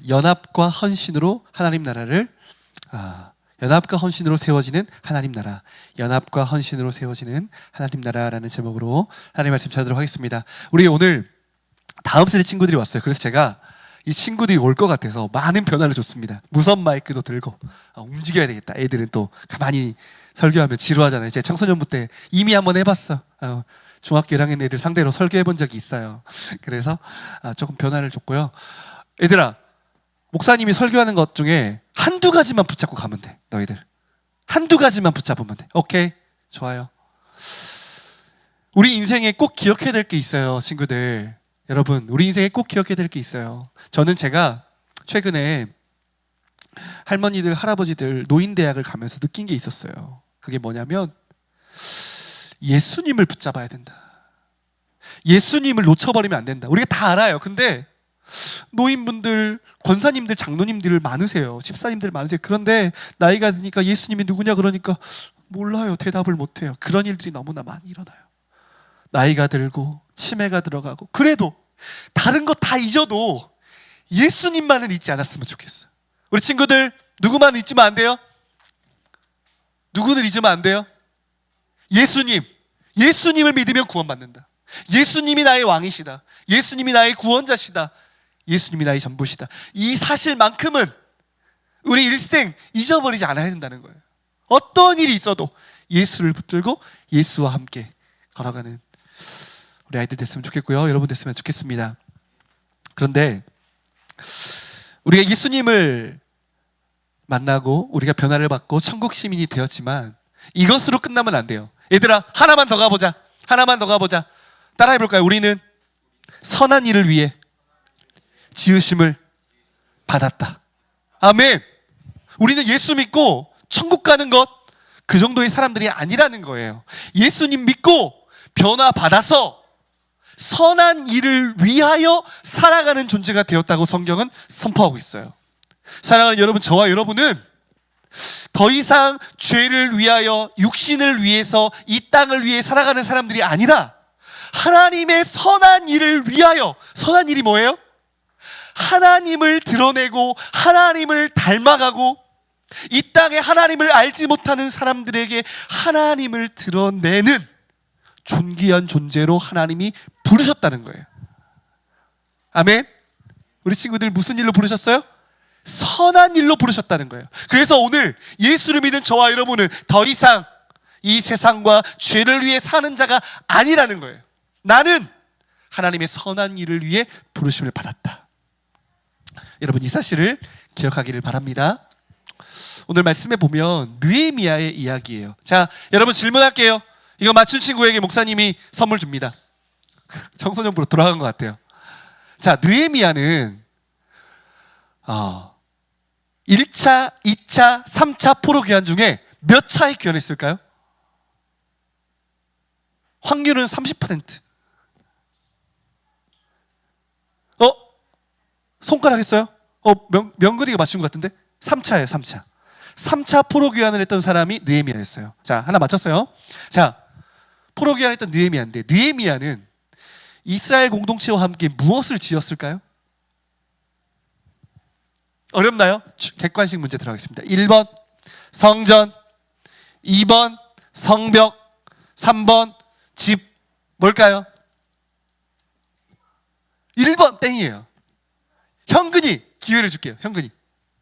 연합과 헌신으로 하나님 나라를 연합과 헌신으로 세워지는 하나님 나라, 연합과 헌신으로 세워지는 하나님 나라라는 제목으로 하나님 말씀 전하도록 하겠습니다. 우리 오늘 다음 세대 친구들이 왔어요. 그래서 제가 이 친구들이 올 것 같아서 많은 변화를 줬습니다. 무선 마이크도 들고 움직여야 되겠다. 애들은 또 가만히 설교하면 지루하잖아요. 제 청소년부 때 이미 한번 해봤어. 중학교 1학년 애들 상대로 설교해 본 적이 있어요. 그래서 조금 변화를 줬고요. 얘들아, 목사님이 설교하는 것 중에 한두 가지만 붙잡고 가면 돼. 너희들 한두 가지만 붙잡으면 돼. 오케이? 좋아요. 우리 인생에 꼭 기억해야 될 게 있어요. 친구들, 여러분, 우리 인생에 꼭 기억해야 될 게 있어요. 저는 제가 최근에 할머니들, 할아버지들 노인대학을 가면서 느낀 게 있었어요. 그게 뭐냐면 예수님을 붙잡아야 된다. 예수님을 놓쳐버리면 안 된다. 우리가 다 알아요. 근데 노인분들, 권사님들, 장로님들 많으세요. 집사님들 많으세요. 그런데 나이가 드니까 예수님이 누구냐 그러니까 몰라요. 대답을 못해요. 그런 일들이 너무나 많이 일어나요. 나이가 들고 치매가 들어가고, 그래도 다른 거 다 잊어도 예수님만은 잊지 않았으면 좋겠어요. 우리 친구들, 누구만 잊으면 안 돼요? 누구를 잊으면 안 돼요? 예수님을 믿으면 구원받는다. 예수님이 나의 왕이시다. 예수님이 나의 구원자시다. 예수님이 나의 전부시다. 이 사실만큼은 우리 일생 잊어버리지 않아야 된다는 거예요. 어떤 일이 있어도 예수를 붙들고 예수와 함께 걸어가는 우리 아이들 됐으면 좋겠고요. 여러분 됐으면 좋겠습니다. 그런데 우리가 예수님을 만나고 우리가 변화를 받고 천국 시민이 되었지만 이것으로 끝나면 안 돼요. 얘들아, 하나만 더 가보자. 하나만 더 가보자. 따라해볼까요? 우리는 선한 일을 위해 지으심을 받았다. 아멘. 우리는 예수 믿고 천국 가는 것, 그 정도의 사람들이 아니라는 거예요. 예수님 믿고 변화받아서 선한 일을 위하여 살아가는 존재가 되었다고 성경은 선포하고 있어요. 사랑하는 여러분, 저와 여러분은 더 이상 죄를 위하여, 육신을 위해서, 이 땅을 위해 살아가는 사람들이 아니라 하나님의 선한 일을 위하여. 선한 일이 뭐예요? 하나님을 드러내고 하나님을 닮아가고 이 땅에 하나님을 알지 못하는 사람들에게 하나님을 드러내는 존귀한 존재로 하나님이 부르셨다는 거예요. 아멘. 우리 친구들 무슨 일로 부르셨어요? 선한 일로 부르셨다는 거예요. 그래서 오늘 예수를 믿은 저와 여러분은 더 이상 이 세상과 죄를 위해 사는 자가 아니라는 거예요. 나는 하나님의 선한 일을 위해 부르심을 받았다. 여러분, 이 사실을 기억하기를 바랍니다. 오늘 말씀에 보면 느헤미야의 이야기예요. 자, 여러분 질문할게요. 이거 맞춘 친구에게 목사님이 선물 줍니다. 청소년부로 돌아간 것 같아요. 자, 느헤미야는 1차, 2차, 3차 포로 귀환 중에 몇 차에 귀환했을까요? 확률은 30%. 손가락 했어요? 명근이가 맞춘 것 같은데? 3차예요, 3차. 3차 포로 귀환을 했던 사람이 느헤미야였어요. 자, 하나 맞췄어요. 자, 포로 귀환했던 느헤미야인데, 느헤미야는 이스라엘 공동체와 함께 무엇을 지었을까요? 어렵나요? 객관식 문제 들어가겠습니다. 1번 성전, 2번 성벽, 3번 집. 뭘까요? 1번 땡이에요. 현근이 기회를 줄게요. 현근이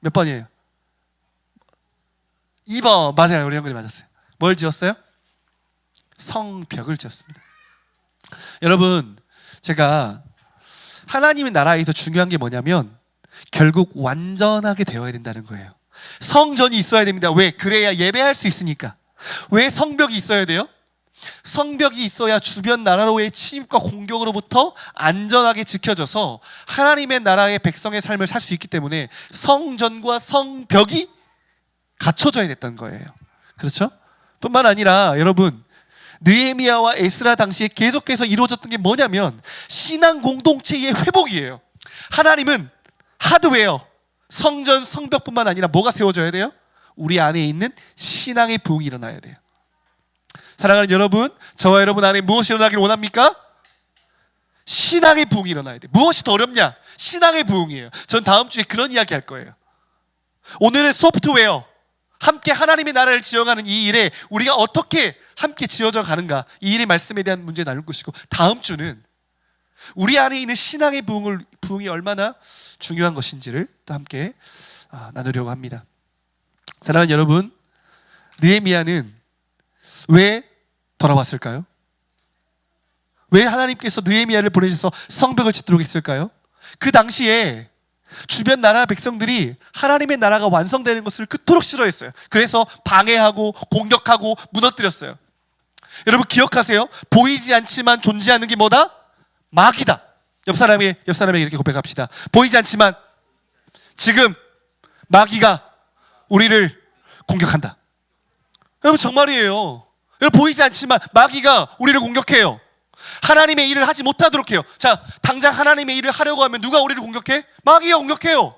몇 번이에요? 2번. 맞아요. 우리 현근이 맞았어요. 뭘 지었어요? 성벽을 지었습니다. 여러분, 제가 하나님의 나라에서 중요한 게 뭐냐면 결국 완전하게 되어야 된다는 거예요. 성전이 있어야 됩니다. 왜? 그래야 예배할 수 있으니까. 왜 성벽이 있어야 돼요? 성벽이 있어야 주변 나라로의 침입과 공격으로부터 안전하게 지켜져서 하나님의 나라의 백성의 삶을 살 수 있기 때문에 성전과 성벽이 갖춰져야 됐던 거예요. 그렇죠? 뿐만 아니라 여러분, 느헤미야와 에스라 당시에 계속해서 이루어졌던 게 뭐냐면 신앙 공동체의 회복이에요. 하나님은 하드웨어, 성전, 성벽뿐만 아니라 뭐가 세워져야 돼요? 우리 안에 있는 신앙의 부흥이 일어나야 돼요. 사랑하는 여러분, 저와 여러분 안에 무엇이 일어나길 원합니까? 신앙의 부흥이 일어나야 돼. 무엇이 더 어렵냐? 신앙의 부흥이에요. 전 다음 주에 그런 이야기 할 거예요. 오늘은 소프트웨어, 함께 하나님의 나라를 지어가는 이 일에 우리가 어떻게 함께 지어져 가는가, 이 일의 말씀에 대한 문제 나눌 것이고, 다음 주는 우리 안에 있는 신앙의 부흥이 얼마나 중요한 것인지를 또 함께 나누려고 합니다. 사랑하는 여러분, 느헤미야는 왜 돌아왔을까요? 왜 하나님께서 느헤미야를 보내셔서 성벽을 짓도록 했을까요? 그 당시에 주변 나라 백성들이 하나님의 나라가 완성되는 것을 그토록 싫어했어요. 그래서 방해하고 공격하고 무너뜨렸어요. 여러분 기억하세요. 보이지 않지만 존재하는 게 뭐다? 마귀다. 옆 사람에게 이렇게 고백합시다. 보이지 않지만 지금 마귀가 우리를 공격한다. 여러분 정말이에요. 여러분 보이지 않지만 마귀가 우리를 공격해요. 하나님의 일을 하지 못하도록 해요. 자, 당장 하나님의 일을 하려고 하면 누가 우리를 공격해? 마귀가 공격해요.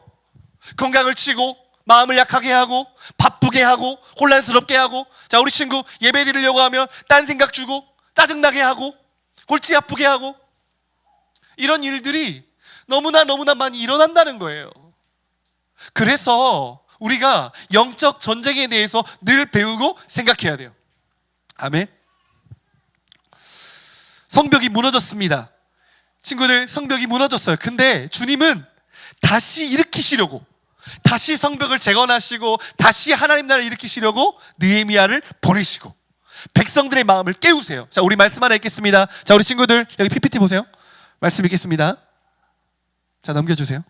건강을 치고, 마음을 약하게 하고, 바쁘게 하고, 혼란스럽게 하고, 자, 우리 친구 예배 드리려고 하면 딴 생각 주고, 짜증나게 하고, 골치 아프게 하고, 이런 일들이 너무나 많이 일어난다는 거예요. 그래서 우리가 영적 전쟁에 대해서 늘 배우고 생각해야 돼요. 아멘. 성벽이 무너졌습니다. 친구들, 성벽이 무너졌어요. 근데 주님은 다시 일으키시려고, 다시 성벽을 재건하시고 다시 하나님 나라를 일으키시려고 느헤미야를 보내시고 백성들의 마음을 깨우세요. 자, 우리 말씀 하나 읽겠습니다. 자, 우리 친구들 여기 PPT 보세요. 말씀 읽겠습니다. 자, 넘겨주세요.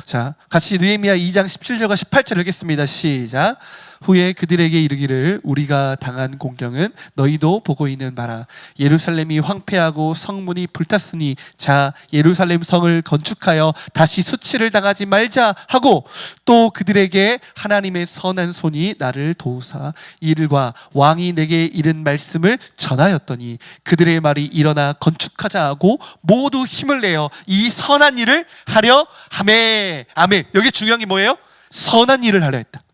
자, 같이 느헤미야 2장 17절과 18절 읽겠습니다. 시작. 후에 그들에게 이르기를 우리가 당한 공경은 너희도 보고 있는 바라. 예루살렘이 황폐하고 성문이 불탔으니 자, 예루살렘 성을 건축하여 다시 수치를 당하지 말자 하고, 또 그들에게 하나님의 선한 손이 나를 도우사 이 일과 왕이 내게 이른 말씀을 전하였더니 그들의 말이 일어나 건축하자 하고 모두 힘을 내어 이 선한 일을 하려 하매. 아멘. 여기 중요한 게 뭐예요? 선한 일을 하려 했다.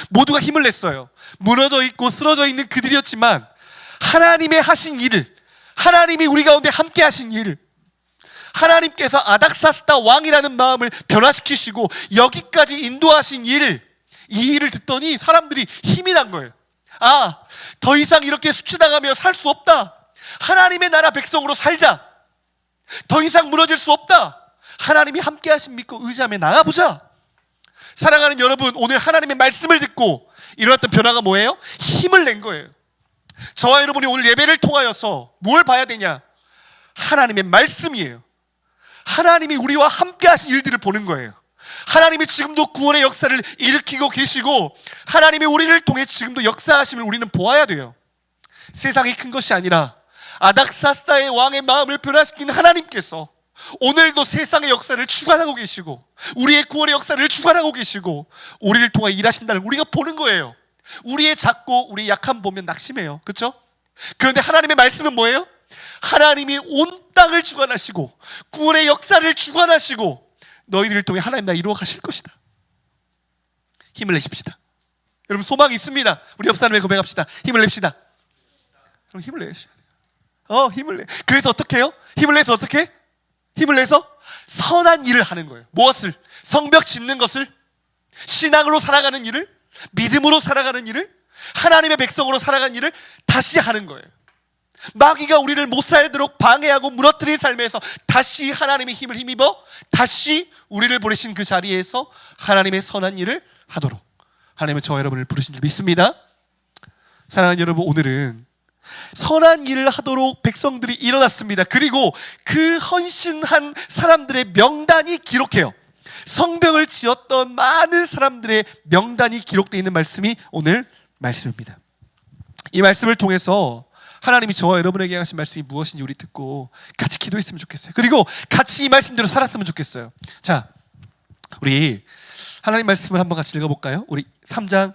모두가 힘을 냈어요. 무너져 있고 쓰러져 있는 그들이었지만 하나님의 하신 일을, 하나님이 우리 가운데 함께 하신 일을, 하나님께서 아닥사스다 왕이라는 마음을 변화시키시고 여기까지 인도하신 일, 이 일을 듣더니 사람들이 힘이 난 거예요. 아, 더 이상 이렇게 수치당하며 살 수 없다. 하나님의 나라 백성으로 살자. 더 이상 무너질 수 없다. 하나님이 함께 하신 믿고 의지하며 나가보자. 사랑하는 여러분, 오늘 하나님의 말씀을 듣고 일어났던 변화가 뭐예요? 힘을 낸 거예요. 저와 여러분이 오늘 예배를 통하여서 뭘 봐야 되냐? 하나님의 말씀이에요. 하나님이 우리와 함께 하신 일들을 보는 거예요. 하나님이 지금도 구원의 역사를 일으키고 계시고 하나님이 우리를 통해 지금도 역사하심을 우리는 보아야 돼요. 세상이 큰 것이 아니라 아닥사스다의 왕의 마음을 변화시킨 하나님께서 오늘도 세상의 역사를 주관하고 계시고 우리의 구원의 역사를 주관하고 계시고 우리를 통해 일하신다는 우리가 보는 거예요. 우리의 작고 우리의 약함 보면 낙심해요. 그렇죠? 그런데 하나님의 말씀은 뭐예요? 하나님이 온 땅을 주관하시고 구원의 역사를 주관하시고 너희들을 통해 하나님 나 이루어 가실 것이다. 힘을 내십시다. 여러분 소망이 있습니다. 우리 옆 사람에게 고백합시다. 힘을 냅시다. 그럼 힘을 내셔야 돼요. 힘을 내. 그래서 어떻게 해요? 힘을 내서 어떻게 해? 힘을 내서 선한 일을 하는 거예요. 무엇을? 성벽 짓는 것을, 신앙으로 살아가는 일을, 믿음으로 살아가는 일을, 하나님의 백성으로 살아가는 일을 다시 하는 거예요. 마귀가 우리를 못 살도록 방해하고 무너뜨린 삶에서 다시 하나님의 힘을 힘입어 다시 우리를 보내신 그 자리에서 하나님의 선한 일을 하도록 하나님은 저와 여러분을 부르신 줄 믿습니다. 사랑하는 여러분, 오늘은 선한 일을 하도록 백성들이 일어났습니다. 그리고 그 헌신한 사람들의 명단이 기록해요. 성벽을 지었던 많은 사람들의 명단이 기록되어 있는 말씀이 오늘 말씀입니다. 이 말씀을 통해서 하나님이 저와 여러분에게 하신 말씀이 무엇인지 우리 듣고 같이 기도했으면 좋겠어요. 그리고 같이 이 말씀대로 살았으면 좋겠어요. 자, 우리 하나님 말씀을 한번 같이 읽어볼까요? 우리 3장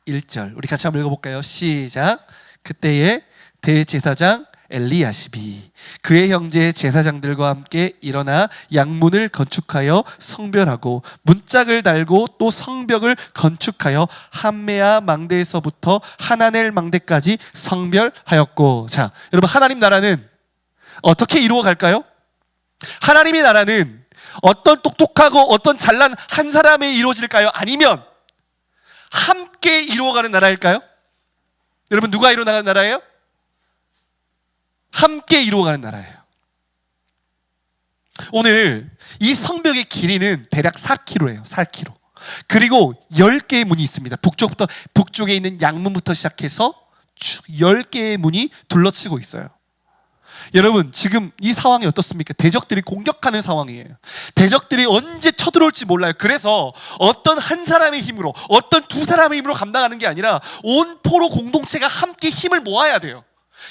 1절 우리 같이 한번 읽어볼까요? 시작. 그때에 대제사장 엘리야십이 그의 형제 제사장들과 함께 일어나 양문을 건축하여 성별하고 문짝을 달고 또 성벽을 건축하여 함메아 망대에서부터 하나넬 망대까지 성별하였고. 자, 여러분, 하나님 나라는 어떻게 이루어갈까요? 하나님의 나라는 어떤 똑똑하고 어떤 잘난 한 사람에 이루어질까요? 아니면 함께 이루어가는 나라일까요? 여러분, 누가 이루어가는 나라예요? 함께 이루어가는 나라예요. 오늘 이 성벽의 길이는 대략 4km예요. 4km. 그리고 10개의 문이 있습니다. 북쪽에 있는 양문부터 시작해서 쭉 10개의 문이 둘러치고 있어요. 여러분, 지금 이 상황이 어떻습니까? 대적들이 공격하는 상황이에요. 대적들이 언제 쳐들어올지 몰라요. 그래서 어떤 한 사람의 힘으로, 어떤 두 사람의 힘으로 감당하는 게 아니라 온 포로 공동체가 함께 힘을 모아야 돼요.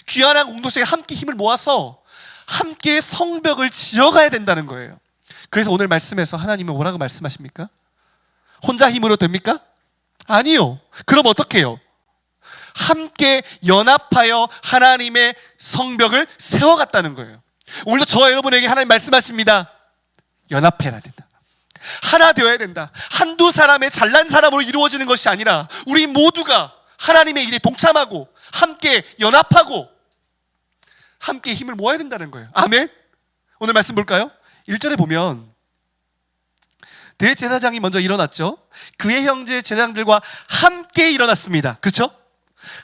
귀환한 공동체가 함께 힘을 모아서 함께 성벽을 지어가야 된다는 거예요. 그래서 오늘 말씀에서 하나님은 뭐라고 말씀하십니까? 혼자 힘으로 됩니까? 아니요. 그럼 어떻게 해요? 함께 연합하여 하나님의 성벽을 세워갔다는 거예요. 오늘도 저와 여러분에게 하나님 말씀하십니다. 연합해야 된다. 하나 되어야 된다. 한두 사람의 잘난 사람으로 이루어지는 것이 아니라 우리 모두가 하나님의 일에 동참하고 함께 연합하고 함께 힘을 모아야 된다는 거예요. 아멘. 오늘 말씀 볼까요? 1절에 보면 대제사장이 먼저 일어났죠. 그의 형제 제사장들과 함께 일어났습니다. 그렇죠?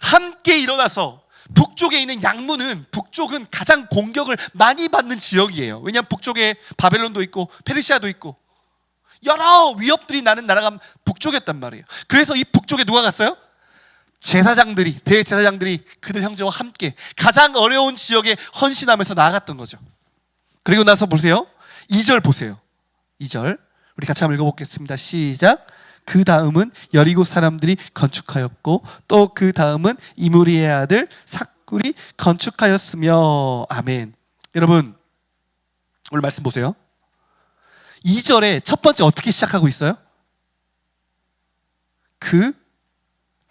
함께 일어나서 북쪽에 있는 양문은, 북쪽은 가장 공격을 많이 받는 지역이에요. 왜냐하면 북쪽에 바벨론도 있고 페르시아도 있고 여러 위협들이 나는 나라가 북쪽이었단 말이에요. 그래서 이 북쪽에 누가 갔어요? 제사장들이, 대제사장들이 그들 형제와 함께 가장 어려운 지역에 헌신하면서 나아갔던 거죠. 그리고 나서 보세요. 2절 보세요. 2절 우리 같이 한번 읽어보겠습니다. 시작. 그 다음은 여리고 사람들이 건축하였고 또 그 다음은 이므리의 아들 삭굴이 건축하였으며. 아멘. 여러분, 오늘 말씀 보세요. 2절에 첫 번째 어떻게 시작하고 있어요? 그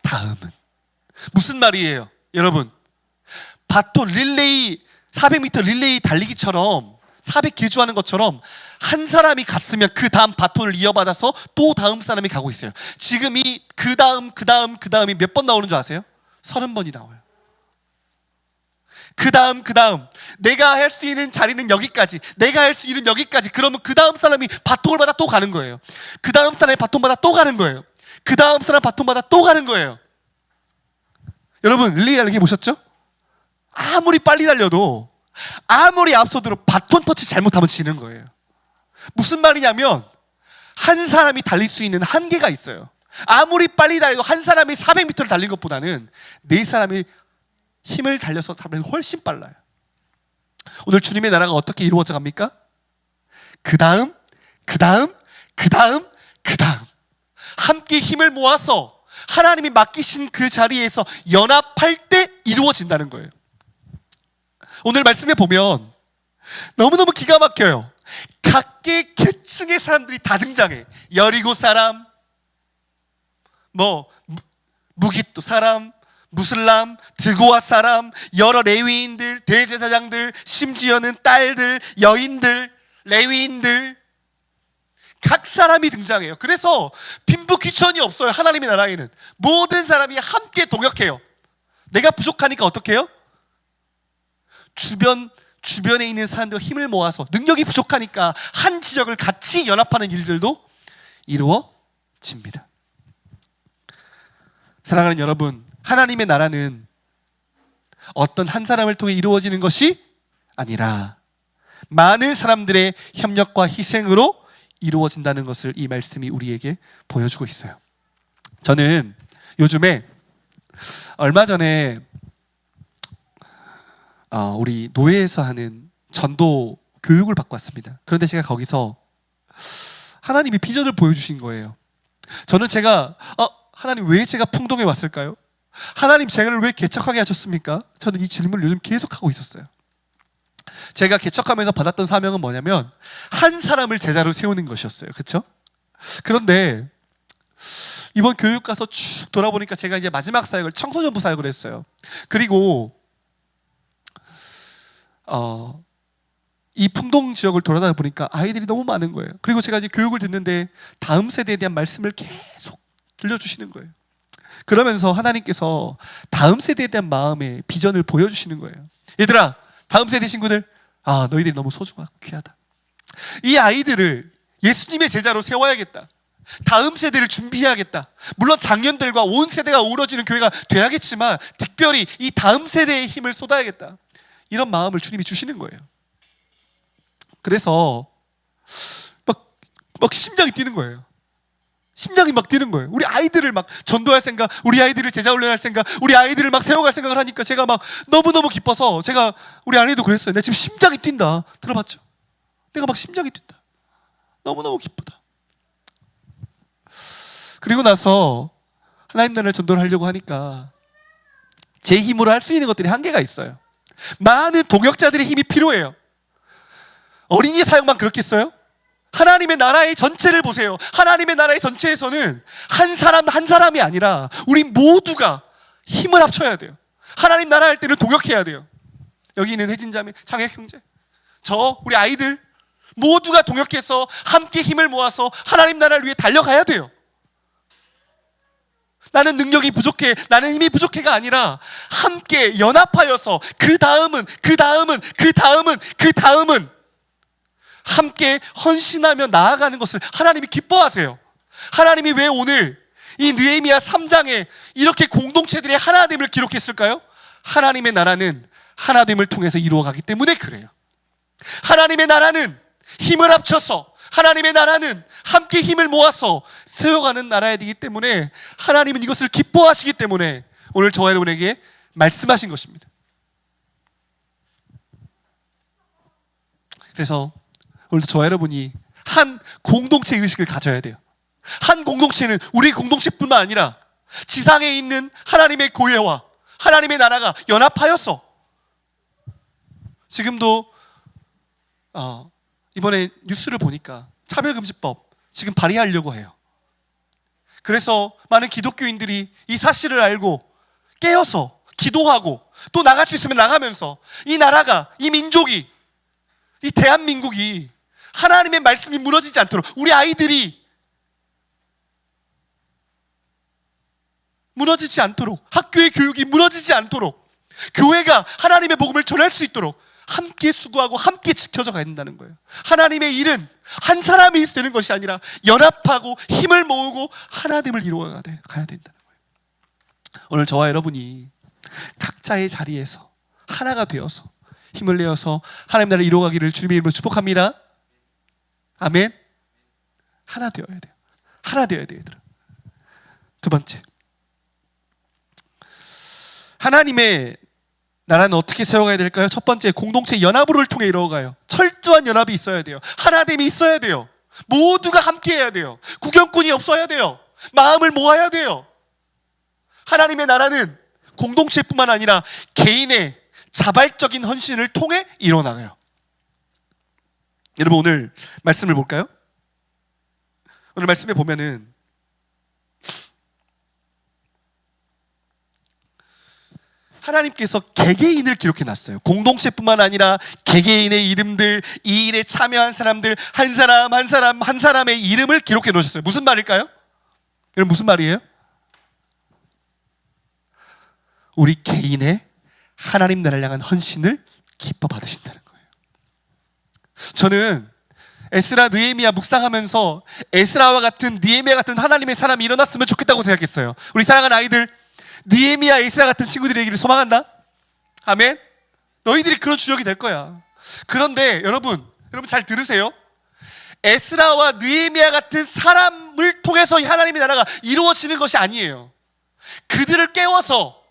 다음은. 무슨 말이에요? 여러분, 바톤 릴레이 400m 릴레이 달리기처럼 400개주하는 것처럼 한 사람이 갔으면 그 다음 바톤을 이어받아서 또 다음 사람이 가고 있어요. 지금 이 그 다음이 몇 번 나오는 줄 아세요? 30번이 나와요. 그 다음 내가 할 수 있는 자리는 여기까지, 내가 할 수 있는 여기까지. 그러면 그 다음 사람이 바통을 받아 또 가는 거예요. 그 다음 사람이 바통 받아 또 가는 거예요. 그 다음 사람 바통 받아 또 가는 거예요. 여러분, 릴레이 달리기 보셨죠? 아무리 빨리 달려도, 아무리 앞서도 바톤 터치 잘못하면 지는 거예요. 무슨 말이냐면 한 사람이 달릴 수 있는 한계가 있어요. 아무리 빨리 달려도 한 사람이 400m를 달린 것보다는 네 사람이 힘을 달려서 달리면 훨씬 빨라요. 오늘 주님의 나라가 어떻게 이루어져 갑니까? 그 다음 함께 힘을 모아서 하나님이 맡기신 그 자리에서 연합할 때 이루어진다는 거예요. 오늘 말씀에 보면 너무너무 기가 막혀요. 각계 계층의 사람들이 다 등장해. 여리고 사람, 무깃도 사람, 무슬람, 드고아 사람, 여러 레위인들, 대제사장들, 심지어는 딸들, 여인들, 레위인들, 각 사람이 등장해요. 그래서 빈부귀천이 없어요. 하나님의 나라에는 모든 사람이 함께 동역해요. 내가 부족하니까 어떻게 해요? 주변에 있는 사람들과 힘을 모아서, 능력이 부족하니까 한 지역을 같이 연합하는 일들도 이루어집니다. 사랑하는 여러분, 하나님의 나라는 어떤 한 사람을 통해 이루어지는 것이 아니라 많은 사람들의 협력과 희생으로 이루어진다는 것을 이 말씀이 우리에게 보여주고 있어요. 저는 요즘에 얼마 전에 우리 노예에서 하는 전도 교육을 받고 왔습니다. 그런데 제가 거기서 하나님이 비전을 보여주신 거예요. 저는 하나님 왜 제가 풍동에 왔을까요? 하나님 저를 왜 개척하게 하셨습니까? 저는 이 질문을 요즘 계속 하고 있었어요. 제가 개척하면서 받았던 사명은 뭐냐면 한 사람을 제자로 세우는 것이었어요. 그렇죠? 그런데 이번 교육 가서 쭉 돌아보니까 제가 이제 마지막 사역을 청소년부 사역을 했어요. 그리고 이 풍동 지역을 돌아다니다 보니까 아이들이 너무 많은 거예요. 그리고 제가 이제 교육을 듣는데 다음 세대에 대한 말씀을 계속 들려주시는 거예요. 그러면서 하나님께서 다음 세대에 대한 마음의 비전을 보여주시는 거예요. 얘들아, 다음 세대 친구들, 너희들이 너무 소중하고 귀하다. 이 아이들을 예수님의 제자로 세워야겠다. 다음 세대를 준비해야겠다. 물론 장년들과 온 세대가 어우러지는 교회가 돼야겠지만 특별히 이 다음 세대의 힘을 쏟아야겠다. 이런 마음을 주님이 주시는 거예요. 그래서 막 심장이 뛰는 거예요. 심장이 막 뛰는 거예요. 우리 아이들을 막 전도할 생각, 우리 아이들을 제자 훈련할 생각, 우리 아이들을 막 세워갈 생각을 하니까 제가 막 너무너무 기뻐서 제가 우리 아내도 그랬어요. 내가 지금 심장이 뛴다. 들어봤죠? 내가 막 심장이 뛴다. 너무너무 기쁘다. 그리고 나서 하나님 나라를 전도를 하려고 하니까 제 힘으로 할 수 있는 것들이 한계가 있어요. 많은 동역자들의 힘이 필요해요. 어린이 사역만 그렇겠어요? 하나님의 나라의 전체를 보세요. 하나님의 나라의 전체에서는 한 사람 한 사람이 아니라 우리 모두가 힘을 합쳐야 돼요. 하나님 나라 할 때는 동역해야 돼요. 여기 있는 혜진자매, 장혁 형제, 우리 아이들 모두가 동역해서 함께 힘을 모아서 하나님 나라를 위해 달려가야 돼요. 나는 능력이 부족해, 나는 힘이 부족해가 아니라 함께 연합하여서 그 다음은 함께 헌신하며 나아가는 것을 하나님이 기뻐하세요. 하나님이 왜 오늘 이 느헤미야 3장에 이렇게 공동체들의 하나됨을 기록했을까요? 하나님의 나라는 하나됨을 통해서 이루어가기 때문에 그래요. 하나님의 나라는 힘을 합쳐서, 하나님의 나라는 함께 힘을 모아서 세워가는 나라이기 때문에 하나님은 이것을 기뻐하시기 때문에 오늘 저와 여러분에게 말씀하신 것입니다. 그래서 오늘도 저와 여러분이 한 공동체 의식을 가져야 돼요. 한 공동체는 우리 공동체뿐만 아니라 지상에 있는 하나님의 교회와 하나님의 나라가 연합하여서 지금도 이번에 뉴스를 보니까 차별금지법 지금 발의하려고 해요. 그래서 많은 기독교인들이 이 사실을 알고 깨어서 기도하고 또 나갈 수 있으면 나가면서 이 나라가, 이 민족이, 이 대한민국이 하나님의 말씀이 무너지지 않도록, 우리 아이들이 무너지지 않도록, 학교의 교육이 무너지지 않도록, 교회가 하나님의 복음을 전할 수 있도록 함께 수고하고 함께 지켜져 가야 된다는 거예요. 하나님의 일은 한 사람이 되는 것이 아니라 연합하고 힘을 모으고 하나님을 이루어가야 된다는 거예요. 오늘 저와 여러분이 각자의 자리에서 하나가 되어서 힘을 내어서 하나님 나라를 이루어가기를 주님의 이름으로 축복합니다. 아멘. 하나 되어야 돼요. 하나 되어야 돼요, 얘들아. 두 번째, 하나님의 나라는 어떻게 세워가야 될까요? 첫 번째, 공동체 연합을 통해 이루어가요. 철저한 연합이 있어야 돼요. 하나됨이 있어야 돼요. 모두가 함께 해야 돼요. 구경꾼이 없어야 돼요. 마음을 모아야 돼요. 하나님의 나라는 공동체뿐만 아니라 개인의 자발적인 헌신을 통해 일어나요. 여러분, 오늘 말씀을 볼까요? 오늘 말씀에 보면은 하나님께서 개개인을 기록해 놨어요. 공동체뿐만 아니라 개개인의 이름들, 이 일에 참여한 사람들 한 사람 한 사람의 이름을 기록해 놓으셨어요. 무슨 말일까요? 여러분, 무슨 말이에요? 우리 개인의 하나님 나라를 향한 헌신을 기뻐 받으신다는 거예요. 저는 에스라, 느헤미야 묵상하면서 에스라와 같은, 느헤미야 같은 하나님의 사람이 일어났으면 좋겠다고 생각했어요. 우리 사랑하는 아이들, 느헤미야, 에스라 같은 친구들에게 소망한다? 아멘? 너희들이 그런 주역이 될 거야. 그런데 여러분 잘 들으세요. 에스라와 느헤미야 같은 사람을 통해서 하나님의 나라가 이루어지는 것이 아니에요. 그들을 깨워서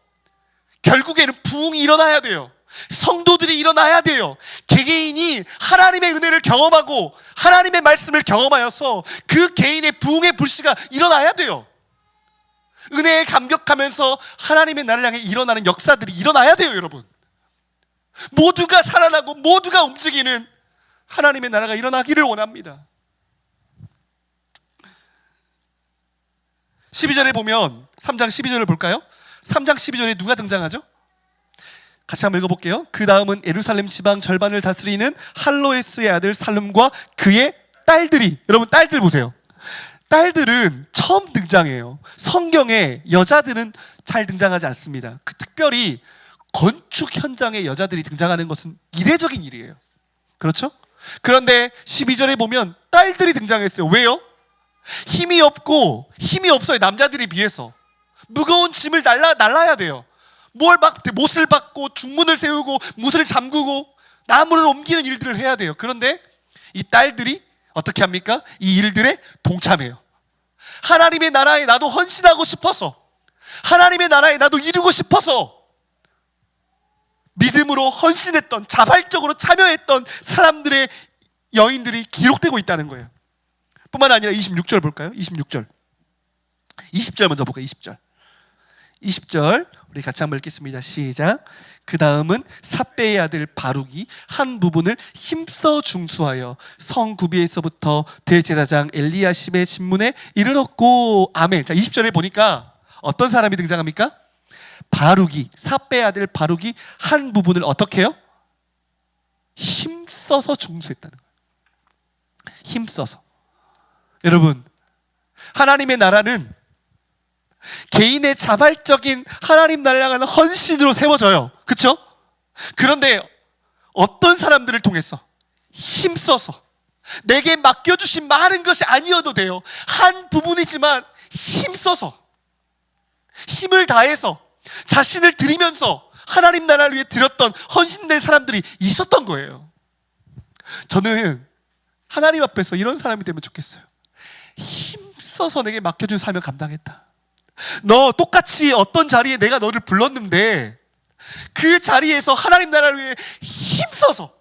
결국에는 부흥이 일어나야 돼요. 성도들이 일어나야 돼요. 개개인이 하나님의 은혜를 경험하고 하나님의 말씀을 경험하여서 그 개인의 부흥의 불씨가 일어나야 돼요. 은혜에 감격하면서 하나님의 나라를 향해 일어나는 역사들이 일어나야 돼요, 여러분. 모두가 살아나고 모두가 움직이는 하나님의 나라가 일어나기를 원합니다. 12절에 보면 3장 12절을 볼까요? 3장 12절에 누가 등장하죠? 같이 한번 읽어볼게요. 그 다음은 예루살렘 지방 절반을 다스리는 할로에스의 아들 살룸과 그의 딸들이, 여러분 딸들 보세요. 딸들은 처음 등장해요. 성경에 여자들은 잘 등장하지 않습니다. 특별히 건축 현장에 여자들이 등장하는 것은 이례적인 일이에요. 그렇죠? 그런데 12절에 보면 딸들이 등장했어요. 왜요? 힘이 없어요. 남자들에 비해서 무거운 짐을 날라야 돼요. 못을 박고 중문을 세우고 못을 잠그고 나무를 옮기는 일들을 해야 돼요. 그런데 이 딸들이 어떻게 합니까? 이 일들에 동참해요. 하나님의 나라에 나도 헌신하고 싶어서, 하나님의 나라에 나도 이루고 싶어서 믿음으로 헌신했던, 자발적으로 참여했던 사람들의 여인들이 기록되고 있다는 거예요. 뿐만 아니라 26절 볼까요? 26절 20절 먼저 볼까요? 20절 우리 같이 한번 읽겠습니다. 시작. 그 다음은 삿배의 아들 바룩이 한 부분을 힘써 중수하여 성 구비에서부터 대제사장 엘리야십의 집문에 이르렀고. 아멘. 자, 20절에 보니까 어떤 사람이 등장합니까? 바룩이, 삿배의 아들 바룩이 한 부분을 어떻게 해요? 힘써서 중수했다는 거예요. 힘써서. 여러분, 하나님의 나라는 개인의 자발적인 하나님 나라를 향하는 헌신으로 세워져요. 그렇죠? 그런데 어떤 사람들을 통해서 힘써서 내게 맡겨주신 많은 것이 아니어도 돼요. 한 부분이지만 힘써서, 힘을 다해서 자신을 드리면서 하나님 나라를 위해 드렸던 헌신된 사람들이 있었던 거예요. 저는 하나님 앞에서 이런 사람이 되면 좋겠어요. 힘써서 내게 맡겨준 사명 감당했다. 너 똑같이 어떤 자리에 내가 너를 불렀는데 그 자리에서 하나님 나라를 위해 힘써서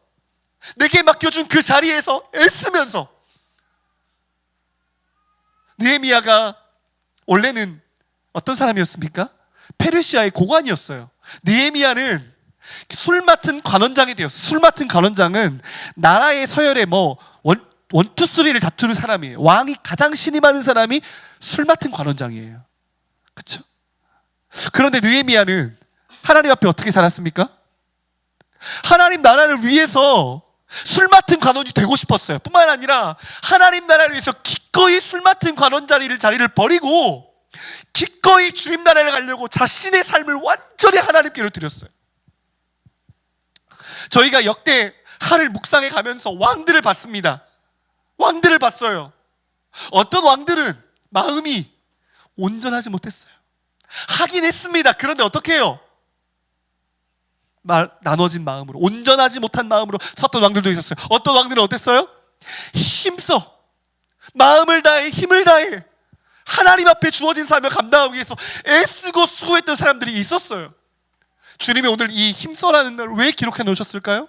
내게 맡겨준 그 자리에서 애쓰면서. 느헤미야가 원래는 어떤 사람이었습니까? 페르시아의 고관이었어요. 느헤미야는 술 맡은 관원장이 되었어요. 술 맡은 관원장은 나라의 서열에 원투쓰리를 다투는 사람이에요. 왕이 가장 신임하는 사람이 술 맡은 관원장이에요. 그렇죠? 그런데 느헤미야는 하나님 앞에 어떻게 살았습니까? 하나님 나라를 위해서 술 맡은 관원이 되고 싶었어요. 뿐만 아니라 하나님 나라를 위해서 기꺼이 술 맡은 관원 자리를 버리고 기꺼이 주님 나라를 가려고 자신의 삶을 완전히 하나님께로 드렸어요. 저희가 역대 하를 묵상해 가면서 왕들을 봤습니다. 왕들을 봤어요. 어떤 왕들은 마음이 온전하지 못했어요. 하긴 했습니다. 그런데 어떻게 해요? 나눠진 마음으로, 온전하지 못한 마음으로 섰던 왕들도 있었어요. 어떤 왕들은 어땠어요? 힘써, 마음을 다해, 힘을 다해 하나님 앞에 주어진 사명을 감당하기 위해서 애쓰고 수고했던 사람들이 있었어요. 주님이 오늘 이 힘써라는 날 왜 기록해 놓으셨을까요?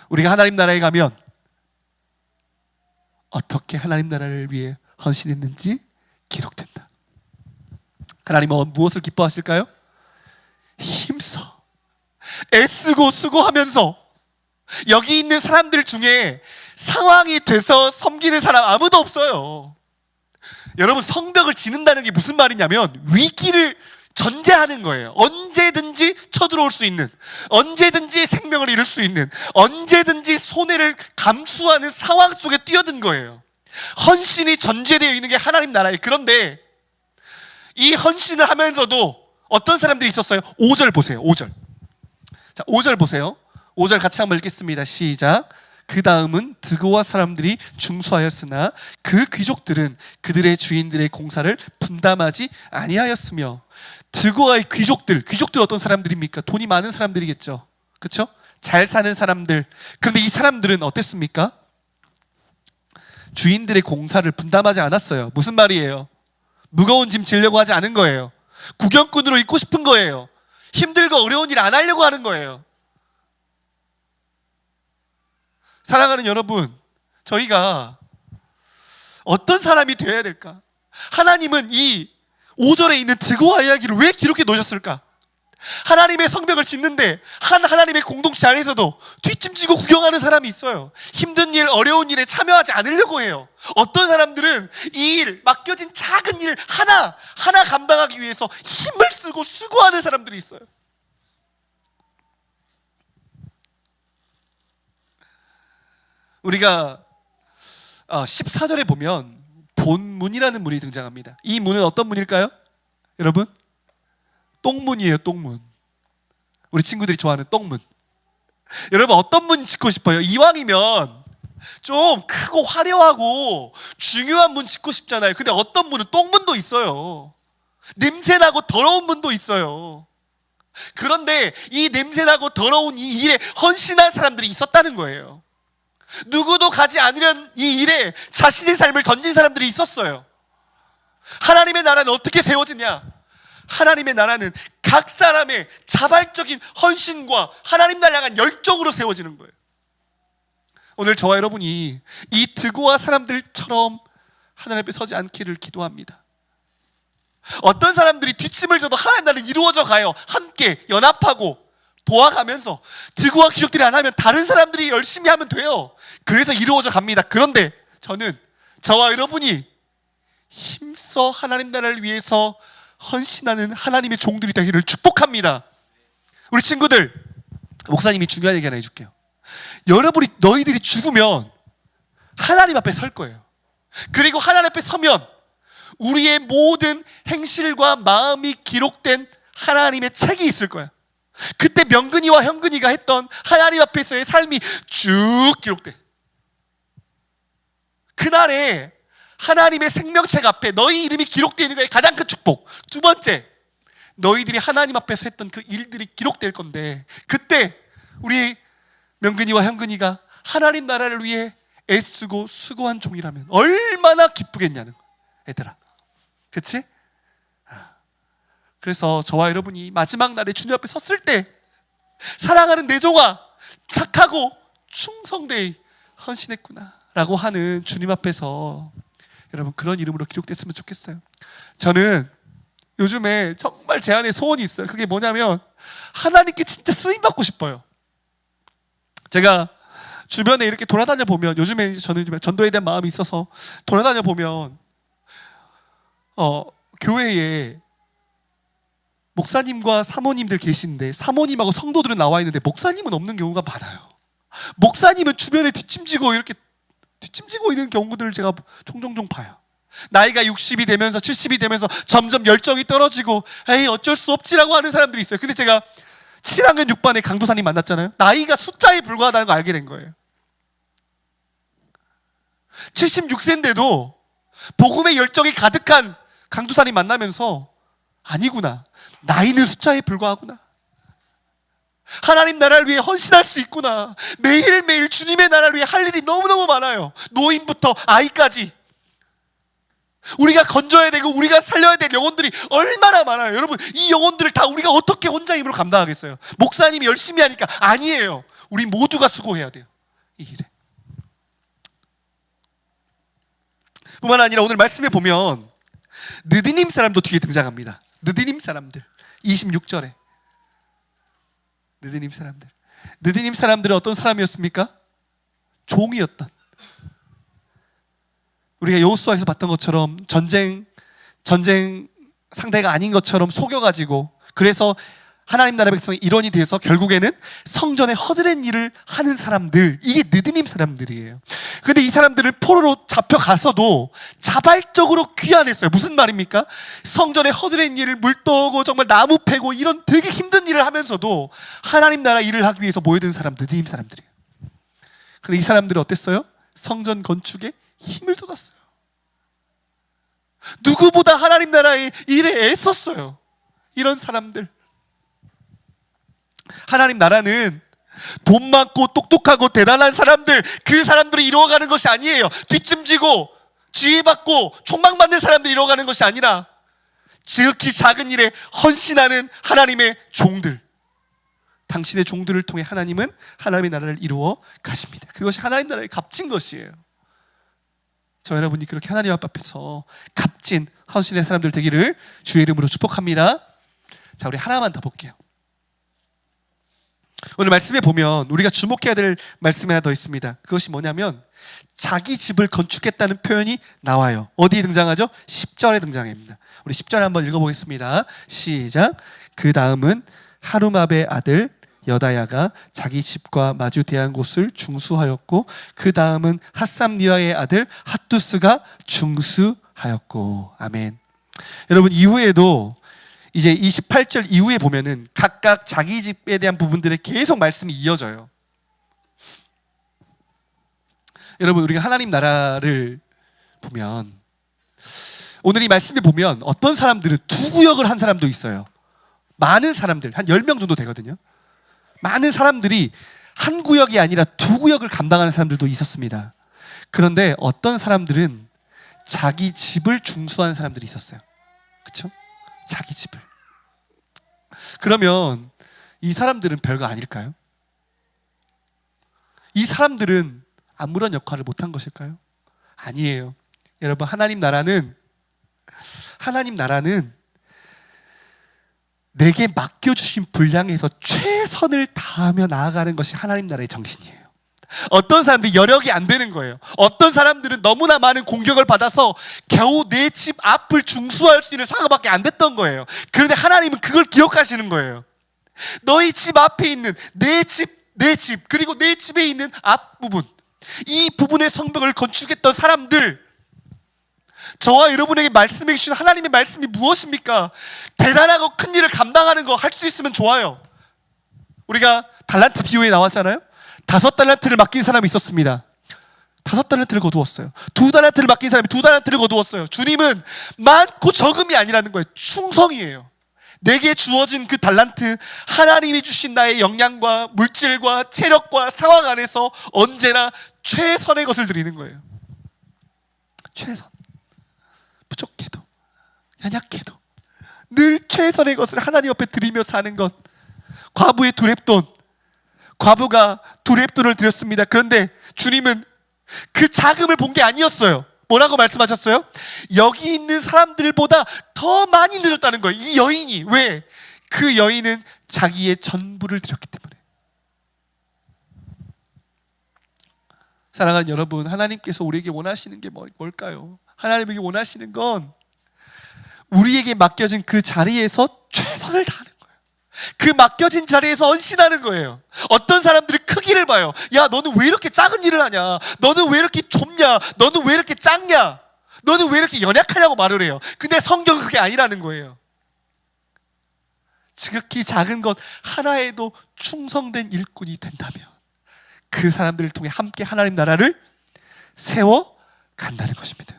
우리가 하나님 나라에 가면 어떻게 하나님 나라를 위해 헌신했는지 기록된다. 하나님은 무엇을 기뻐하실까요? 힘써 애쓰고 수고하면서. 여기 있는 사람들 중에 상황이 돼서 섬기는 사람 아무도 없어요. 여러분, 성벽을 짓는다는 게 무슨 말이냐면 위기를 전제하는 거예요. 언제든지 쳐들어올 수 있는, 언제든지 생명을 잃을 수 있는, 언제든지 손해를 감수하는 상황 속에 뛰어든 거예요. 헌신이 전제되어 있는 게 하나님 나라예요. 그런데 이 헌신을 하면서도 어떤 사람들이 있었어요? 5절 보세요. 5절. 자, 5절 보세요. 5절 같이 한번 읽겠습니다. 시작. 그 다음은 드고와 사람들이 중수하였으나 그 귀족들은 그들의 주인들의 공사를 분담하지 아니하였으며. 드고와의 귀족들 어떤 사람들입니까? 돈이 많은 사람들이겠죠. 그렇죠? 잘 사는 사람들. 그런데 이 사람들은 어땠습니까? 주인들의 공사를 분담하지 않았어요. 무슨 말이에요? 무거운 짐 지려고 하지 않은 거예요. 구경꾼으로 있고 싶은 거예요. 힘들고 어려운 일 안 하려고 하는 거예요. 사랑하는 여러분, 저희가 어떤 사람이 되어야 될까? 하나님은 이 5절에 있는 드고와 이야기를 왜 기록해 놓으셨을까? 하나님의 성벽을 짓는데 하나님의 공동체 안에서도 뒷짐지고 구경하는 사람이 있어요. 힘든 일, 어려운 일에 참여하지 않으려고 해요. 어떤 사람들은 이 일, 맡겨진 작은 일 하나 감당하기 위해서 힘을 쓰고 수고하는 사람들이 있어요. 우리가 14절에 보면 본문이라는 문이 등장합니다. 이 문은 어떤 문일까요? 여러분, 똥문이에요. 똥문. 우리 친구들이 좋아하는 똥문. 여러분, 어떤 문 짓고 싶어요? 이왕이면 좀 크고 화려하고 중요한 문 짓고 싶잖아요. 근데 어떤 문은 똥문도 있어요. 냄새나고 더러운 문도 있어요. 그런데 이 냄새나고 더러운 이 일에 헌신한 사람들이 있었다는 거예요. 누구도 가지 않으려는 이 일에 자신의 삶을 던진 사람들이 있었어요. 하나님의 나라는 어떻게 세워지냐? 하나님의 나라는 각 사람의 자발적인 헌신과 하나님 나라를 향한 열정으로 세워지는 거예요. 오늘 저와 여러분이 이 드고아 사람들처럼 하나님 앞에 서지 않기를 기도합니다. 어떤 사람들이 뒷짐을 져도 하나님 나라는 이루어져 가요. 함께 연합하고 도와가면서 드고아 귀족들이 안 하면 다른 사람들이 열심히 하면 돼요. 그래서 이루어져 갑니다. 그런데 저는 저와 여러분이 힘써 하나님 나라를 위해서 헌신하는 하나님의 종들이 되기를 축복합니다. 우리 친구들, 목사님이 중요한 얘기 하나 해줄게요. 너희들이 죽으면 하나님 앞에 설 거예요. 그리고 하나님 앞에 서면 우리의 모든 행실과 마음이 기록된 하나님의 책이 있을 거야. 그때 명근이와 현근이가 했던 하나님 앞에서의 삶이 쭉 기록돼. 그날에 하나님의 생명책 앞에 너희 이름이 기록되어 있는 것이 가장 큰 축복. 두 번째, 너희들이 하나님 앞에서 했던 그 일들이 기록될 건데, 그때 우리 명근이와 현근이가 하나님 나라를 위해 애쓰고 수고한 종이라면 얼마나 기쁘겠냐는 거야, 얘들아. 그치? 그래서 저와 여러분이 마지막 날에 주님 앞에 섰을 때 사랑하는 내 종아, 착하고 충성되이 헌신했구나 라고 하는 주님 앞에서 여러분 그런 이름으로 기록됐으면 좋겠어요. 저는 요즘에 정말 제 안에 소원이 있어요. 그게 뭐냐면 하나님께 진짜 쓰임받고 싶어요. 제가 주변에 이렇게 돌아다녀 보면, 요즘에 저는 전도에 대한 마음이 있어서 돌아다녀 보면 교회에 목사님과 사모님들 계시는데 사모님하고 성도들은 나와 있는데 목사님은 없는 경우가 많아요. 목사님은 주변에 뒷짐지고 있는 경우들을 제가 종종 봐요. 나이가 60이 되면서 70이 되면서 점점 열정이 떨어지고 에이 어쩔 수 없지라고 하는 사람들이 있어요. 근데 제가 7학년 6반에 강도사님 만났잖아요. 나이가 숫자에 불과하다는 걸 알게 된 거예요. 76세인데도 복음의 열정이 가득한 강도사님 만나면서 아니구나, 나이는 숫자에 불과하구나, 하나님 나라를 위해 헌신할 수 있구나, 매일매일 주님의 나라를 위해 할 일이 너무너무 많아요. 노인부터 아이까지 우리가 건져야 되고 우리가 살려야 될 영혼들이 얼마나 많아요. 여러분, 이 영혼들을 다 우리가 어떻게 혼자 힘으로 감당하겠어요? 목사님이 열심히 하니까 아니에요. 우리 모두가 수고해야 돼요, 이 일에. 뿐만 아니라 오늘 말씀에 보면 느디님 사람도 뒤에 등장합니다. 느디님 사람들 26절에 느디님 사람들은 어떤 사람이었습니까? 종이었던, 우리가 여호수아에서 봤던 것처럼 전쟁 상대가 아닌 것처럼 속여가지고, 그래서 하나님 나라 백성의 일원이 돼서 결국에는 성전에 허드렛 일을 하는 사람들, 이게 느디님 사람들이에요. 근데 이 사람들은 포로로 잡혀가서도 자발적으로 귀환했어요. 무슨 말입니까? 성전에 허드렛 일을 물 떠고 정말 나무 패고 이런 되게 힘든 일을 하면서도 하나님 나라 일을 하기 위해서 모여든 사람, 느디님 사람들이에요. 근데 이 사람들은 어땠어요? 성전 건축에 힘을 쏟았어요. 누구보다 하나님 나라의 일에 애썼어요. 이런 사람들. 하나님 나라는 돈 많고 똑똑하고 대단한 사람들, 그 사람들이 이루어가는 것이 아니에요. 뒷짐지고 지혜받고 촉망받는 사람들이 이루어가는 것이 아니라 지극히 작은 일에 헌신하는 하나님의 종들, 당신의 종들을 통해 하나님은 하나님의 나라를 이루어 가십니다. 그것이 하나님 나라의 값진 것이에요. 저 여러분이 그렇게 하나님 앞에서 값진 헌신의 사람들 되기를 주의 이름으로 축복합니다. 자, 우리 하나만 더 볼게요. 오늘 말씀에 보면 우리가 주목해야 될 말씀이 하나 더 있습니다. 그것이 뭐냐면 자기 집을 건축했다는 표현이 나와요. 어디에 등장하죠? 10절에 등장합니다. 우리 10절 한번 읽어보겠습니다. 시작. 그 다음은 하루마베 아들 여다야가 자기 집과 마주 대한 곳을 중수하였고 그 다음은 핫삼리아의 아들 핫두스가 중수하였고. 아멘. 여러분, 이후에도 이제 28절 이후에 보면은 각각 자기 집에 대한 부분들에 계속 말씀이 이어져요. 여러분, 우리가 하나님 나라를 보면 오늘 이 말씀에 보면 어떤 사람들은 두 구역을 한 사람도 있어요. 많은 사람들, 한 10명 정도 되거든요. 많은 사람들이 한 구역이 아니라 두 구역을 감당하는 사람들도 있었습니다. 그런데 어떤 사람들은 자기 집을 중수하는 사람들이 있었어요. 그렇죠? 자기 집을. 그러면 이 사람들은 별거 아닐까요? 이 사람들은 아무런 역할을 못한 것일까요? 아니에요. 여러분, 하나님 나라는 내게 맡겨주신 분량에서 최선을 다하며 나아가는 것이 하나님 나라의 정신이에요. 어떤 사람들이 여력이 안 되는 거예요. 어떤 사람들은 너무나 많은 공격을 받아서 겨우 내 집 앞을 중수할 수 있는 상황밖에 안 됐던 거예요. 그런데 하나님은 그걸 기억하시는 거예요. 너희 집 앞에 있는 내 집, 그리고 내 집에 있는 앞부분, 이 부분의 성벽을 건축했던 사람들, 저와 여러분에게 말씀해 주신 하나님의 말씀이 무엇입니까? 대단하고 큰 일을 감당하는 거 할 수 있으면 좋아요. 우리가 달란트 비유에 나왔잖아요. 5달란트를 맡긴 사람이 있었습니다. 5달란트를 거두었어요. 2달란트를 맡긴 사람이 2달란트를 거두었어요. 주님은 많고 적음이 아니라는 거예요. 충성이에요. 내게 주어진 그 달란트, 하나님이 주신 나의 역량과 물질과 체력과 상황 안에서 언제나 최선의 것을 드리는 거예요. 최선. 부족해도, 연약해도 늘 최선의 것을 하나님 앞에 드리며 사는 것. 과부의 두 렙돈, 과부가 두 렙돈을 드렸습니다. 그런데 주님은 그 자금을 본 게 아니었어요. 뭐라고 말씀하셨어요? 여기 있는 사람들보다 더 많이 드렸다는 거예요. 이 여인이. 왜? 그 여인은 자기의 전부를 드렸기 때문에. 사랑하는 여러분, 하나님께서 우리에게 원하시는 게 뭘까요? 하나님에게 원하시는 건 우리에게 맡겨진 그 자리에서 최선을 다하는 거예요. 그 맡겨진 자리에서 헌신하는 거예요. 어떤 사람들이 크기를 봐요. 야, 너는 왜 이렇게 작은 일을 하냐? 너는 왜 이렇게 좁냐? 너는 왜 이렇게 작냐? 너는 왜 이렇게 연약하냐고 말을 해요. 근데 성경은 그게 아니라는 거예요. 지극히 작은 것 하나에도 충성된 일꾼이 된다면 그 사람들을 통해 함께 하나님 나라를 세워 간다는 것입니다.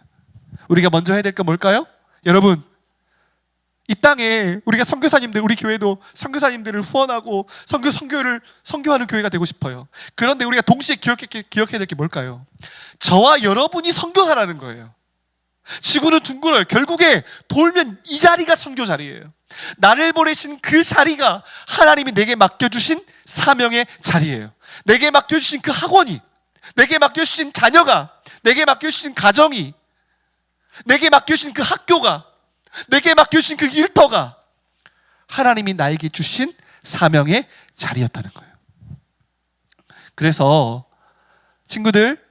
우리가 먼저 해야 될 건 뭘까요? 여러분, 이 땅에 우리가 선교사님들, 우리 교회도 선교사님들을 후원하고 선교하는 교회가 되고 싶어요. 그런데 우리가 동시에 기억해야 될 게 뭘까요? 저와 여러분이 선교사라는 거예요. 지구는 둥글어요. 결국에 돌면 이 자리가 선교 자리예요. 나를 보내신 그 자리가 하나님이 내게 맡겨주신 사명의 자리예요. 내게 맡겨주신 그 학원이, 내게 맡겨주신 자녀가, 내게 맡겨주신 가정이, 내게 맡겨주신 그 학교가, 내게 맡겨주신 그 일터가 하나님이 나에게 주신 사명의 자리였다는 거예요. 그래서 친구들,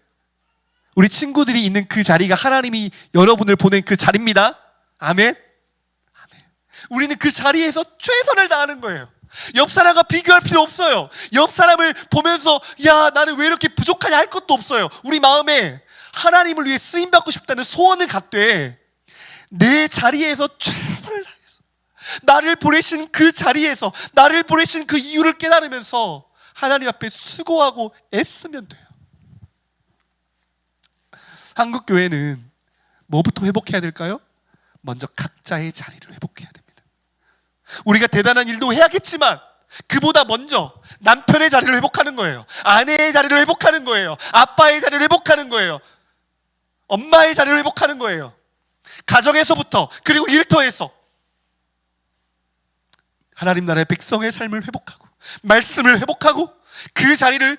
우리 친구들이 있는 그 자리가 하나님이 여러분을 보낸 그 자리입니다. 아멘. 아멘. 우리는 그 자리에서 최선을 다하는 거예요. 옆 사람과 비교할 필요 없어요. 옆 사람을 보면서 야, 나는 왜 이렇게 부족하냐 할 것도 없어요. 우리 마음에 하나님을 위해 쓰임받고 싶다는 소원을 갖되 내 자리에서 최선을 다해서 나를 보내신 그 자리에서 나를 보내신 그 이유를 깨달으면서 하나님 앞에 수고하고 애쓰면 돼요. 한국교회는 뭐부터 회복해야 될까요? 먼저 각자의 자리를 회복해야 됩니다. 우리가 대단한 일도 해야겠지만 그보다 먼저 남편의 자리를 회복하는 거예요. 아내의 자리를 회복하는 거예요. 아빠의 자리를 회복하는 거예요. 엄마의 자리를 회복하는 거예요. 가정에서부터, 그리고 일터에서 하나님 나라의 백성의 삶을 회복하고 말씀을 회복하고 그 자리를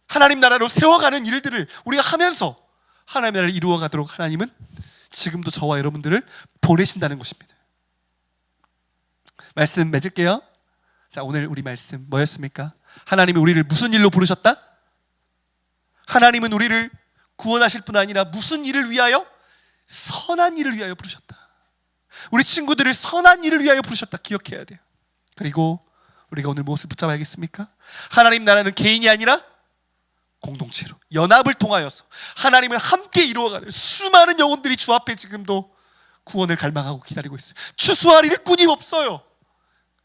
하나님 나라로 세워가는 일들을 우리가 하면서 하나님 나라를 이루어가도록 하나님은 지금도 저와 여러분들을 보내신다는 것입니다. 말씀 맺을게요. 자, 오늘 우리 말씀 뭐였습니까? 하나님이 우리를 무슨 일로 부르셨다? 하나님은 우리를 구원하실 뿐 아니라 무슨 일을 위하여? 선한 일을 위하여 부르셨다. 우리 친구들을 선한 일을 위하여 부르셨다. 기억해야 돼요. 그리고 우리가 오늘 무엇을 붙잡아야겠습니까? 하나님 나라는 개인이 아니라 공동체로 연합을 통하여서 하나님은 함께 이루어가는 수많은 영혼들이 주 앞에 지금도 구원을 갈망하고 기다리고 있어요. 추수할 일꾼이 없어요.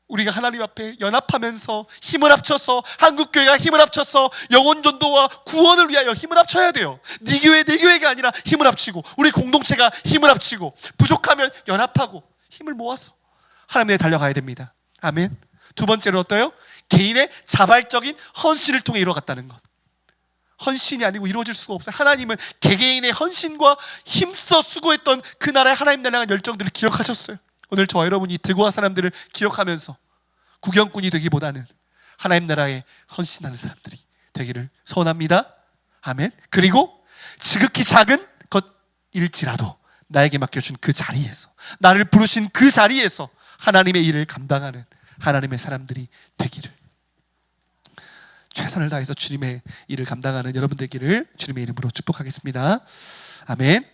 우리가 하나님 앞에 연합하면서 힘을 합쳐서 한국교회가 힘을 합쳐서 영혼 전도와 구원을 위하여 힘을 합쳐야 돼요. 네 교회 내 교회가 아니라 힘을 합치고 우리 공동체가 힘을 합치고 부족하면 연합하고 힘을 모아서 하나님께 달려가야 됩니다. 아멘. 두 번째로 어때요? 개인의 자발적인 헌신을 통해 이루어갔다는 것. 헌신이 아니고 이루어질 수가 없어요. 하나님은 개개인의 헌신과 힘써 수고했던 그 나라의 하나님 나라에 향한 열정들을 기억하셨어요. 오늘 저와 여러분이 드고아 사람들을 기억하면서 구경꾼이 되기보다는 하나님 나라에 헌신하는 사람들이 되기를 소원합니다. 아멘. 그리고 지극히 작은 것일지라도 나에게 맡겨준 그 자리에서, 나를 부르신 그 자리에서 하나님의 일을 감당하는 하나님의 사람들이 되기를, 최선을 다해서 주님의 일을 감당하는 여러분 되기를 주님의 이름으로 축복하겠습니다. 아멘.